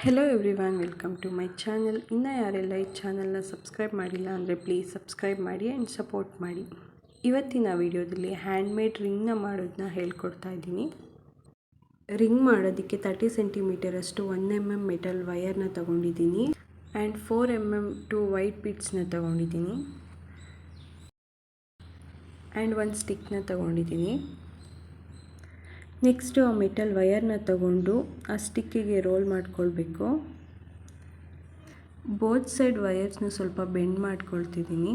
Hello everyone, welcome to my channel. ಇನ್ನು ಯಾರೆಲ್ಲ ಈ ಚಾನಲ್ನ ಸಬ್ಸ್ಕ್ರೈಬ್ ಮಾಡಿಲ್ಲ ಅಂದರೆ ಪ್ಲೀಸ್ ಸಬ್ಸ್ಕ್ರೈಬ್ ಮಾಡಿ ಆ್ಯಂಡ್ ಸಪೋರ್ಟ್ ಮಾಡಿ. ಇವತ್ತಿನ ವಿಡಿಯೋದಲ್ಲಿ ಹ್ಯಾಂಡ್ಮೇಡ್ ರಿಂಗ್ನ ಮಾಡೋದನ್ನ ಹೇಳ್ಕೊಡ್ತಾ ಇದ್ದೀನಿ. ರಿಂಗ್ ಮಾಡೋದಕ್ಕೆ 30 ಸೆಂಟಿಮೀಟರಷ್ಟು 1 mm ಮೆಟಲ್ ವಯರ್ನ ತೊಗೊಂಡಿದ್ದೀನಿ ಆ್ಯಂಡ್ 4 mm 2 ವೈಟ್ ಬೀಡ್ಸ್ನ ತೊಗೊಂಡಿದ್ದೀನಿ ಆ್ಯಂಡ್ ಒಂದು ಸ್ಟಿಕ್ನ ತೊಗೊಂಡಿದ್ದೀನಿ. ನೆಕ್ಸ್ಟು ಆ ಮೆಟಲ್ ವಯರ್ನ ತಗೊಂಡು ಆ ಸ್ಟಿಕ್ಕಿಗೆ ರೋಲ್ ಮಾಡ್ಕೊಳ್ಬೇಕು. ಬೋತ್ ಸೈಡ್ ವಯರ್ಸ್ನ ಸ್ವಲ್ಪ ಬೆಂಡ್ ಮಾಡ್ಕೊಳ್ತಿದ್ದೀನಿ.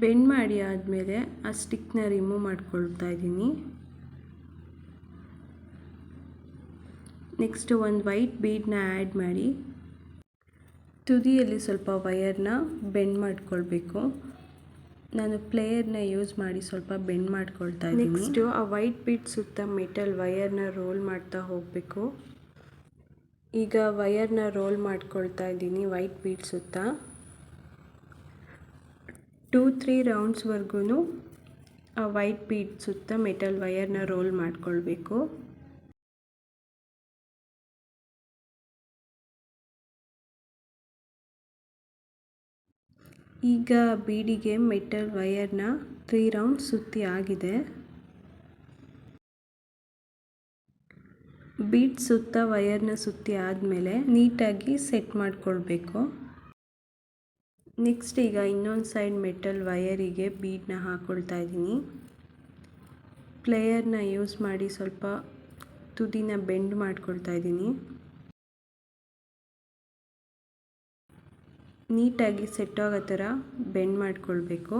ಬೆಂಡ್ ಮಾಡಿ ಆದಮೇಲೆ ಆ ಸ್ಟಿಕ್ನ ರಿಮೂವ್ ಮಾಡ್ಕೊಳ್ತಾ ಇದ್ದೀನಿ. ನೆಕ್ಸ್ಟು ಒಂದು ವೈಟ್ ಬೀಡ್ನ ಆ್ಯಡ್ ಮಾಡಿ ತುದಿಯಲ್ಲಿ ಸ್ವಲ್ಪ ವಯರ್ನ ಬೆಂಡ್ ಮಾಡ್ಕೊಳ್ಬೇಕು. ನಾನು ಪ್ಲೇಯರ್ನ ಯೂಸ್ ಮಾಡಿ ಸ್ವಲ್ಪ ಬೆಂಡ್ ಮಾಡ್ಕೊಳ್ತಾ ಇದ್ದೀನಿ. ನೆಕ್ಸ್ಟು ಆ ವೈಟ್ ಬೀಡ್ ಸುತ್ತ ಮೆಟಲ್ ವಯರ್ನ ರೋಲ್ ಮಾಡ್ತಾ ಹೋಗಬೇಕು. ಈಗ ವಯರ್ನ ರೋಲ್ ಮಾಡ್ಕೊಳ್ತಾ ಇದ್ದೀನಿ ವೈಟ್ ಬೀಡ್ ಸುತ್ತ. 2-3 ರೌಂಡ್ಸ್ವರೆಗೂ ಆ ವೈಟ್ ಬೀಡ್ ಸುತ್ತ ಮೆಟಲ್ ವಯರ್ನ ರೋಲ್ ಮಾಡ್ಕೊಳ್ಬೇಕು. ಈಗ ಬೀಡಿಗೆ ಮೆಟಲ್ ವಯರ್ನ 3 ರೌಂಡ್ಸ್ ಸುತ್ತಿ ಆಗಿದೆ. ಬೀಡ್ ಸುತ್ತ ವಯರ್ನ ಸುತ್ತಿ ಆದಮೇಲೆ ನೀಟಾಗಿ ಸೆಟ್ ಮಾಡ್ಕೊಳ್ಬೇಕು. ನೆಕ್ಸ್ಟ್ ಈಗ ಇನ್ನೊಂದು ಸೈಡ್ ಮೆಟಲ್ ವಯರಿಗೆ ಬೀಡನ್ನ ಹಾಕ್ಕೊಳ್ತಾ ಇದ್ದೀನಿ. ಪ್ಲೇಯರ್ನ ಯೂಸ್ ಮಾಡಿ ಸ್ವಲ್ಪ ತುದಿನ ಬೆಂಡ್ ಮಾಡ್ಕೊಳ್ತಾ ಇದ್ದೀನಿ. ನೀಟಾಗಿ ಸೆಟ್ ಆಗೋ ಥರ ಬೆಂಡ್ ಮಾಡ್ಕೊಳ್ಬೇಕು.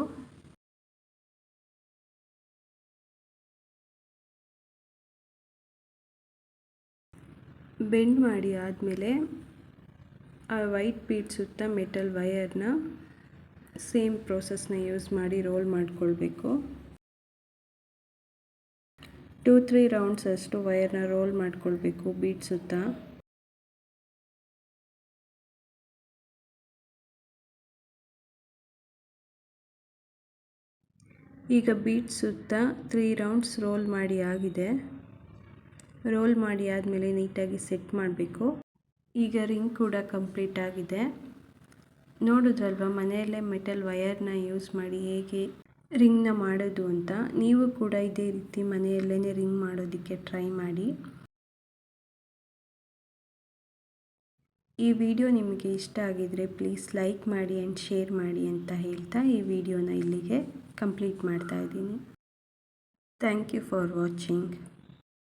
ಬೆಂಡ್ ಮಾಡಿ ಆದಮೇಲೆ ಆ ವೈಟ್ ಬೀಡ್ ಸುತ್ತ ಮೆಟಲ್ ವಯರ್ನ ಸೇಮ್ ಪ್ರೋಸೆಸ್ನ ಯೂಸ್ ಮಾಡಿ ರೋಲ್ ಮಾಡ್ಕೊಳ್ಬೇಕು. 2-3 ರೌಂಡ್ಸ್ ಅಷ್ಟು ವಯರ್ನ ರೋಲ್ ಮಾಡ್ಕೊಳ್ಬೇಕು ಬೀಡ್ ಸುತ್ತ. ಈಗ ಬೀಡ್ ಸುತ್ತ 3 ರೌಂಡ್ಸ್ ರೋಲ್ ಮಾಡಿ ಆಗಿದೆ. ರೋಲ್ ಮಾಡಿ ಆದಮೇಲೆ ನೀಟಾಗಿ ಸೆಟ್ ಮಾಡಬೇಕು. ಈಗ ರಿಂಗ್ ಕೂಡ ಕಂಪ್ಲೀಟ್ ಆಗಿದೆ. ನೋಡಿದ್ರಲ್ವ ಮನೆಯಲ್ಲೇ ಮೆಟಲ್ ವಯರ್ನ ಯೂಸ್ ಮಾಡಿ ಹೇಗೆ ರಿಂಗ್ನ ಮಾಡೋದು ಅಂತ. ನೀವು ಕೂಡ ಇದೇ ರೀತಿ ಮನೆಯಲ್ಲೇ ರಿಂಗ್ ಮಾಡೋದಕ್ಕೆ ಟ್ರೈ ಮಾಡಿ. ಈ ವಿಡಿಯೋ ನಿಮಗೆ ಇಷ್ಟ ಆಗಿದರೆ ಪ್ಲೀಸ್ ಲೈಕ್ ಮಾಡಿ ಆ್ಯಂಡ್ ಶೇರ್ ಮಾಡಿ ಅಂತ ಹೇಳ್ತಾ ಈ ವಿಡಿಯೋನ ಇಲ್ಲಿಗೆ ಕಂಪ್ಲೀಟ್ ಮಾಡ್ತಾ ಇದ್ದೀನಿ. Thank you for watching.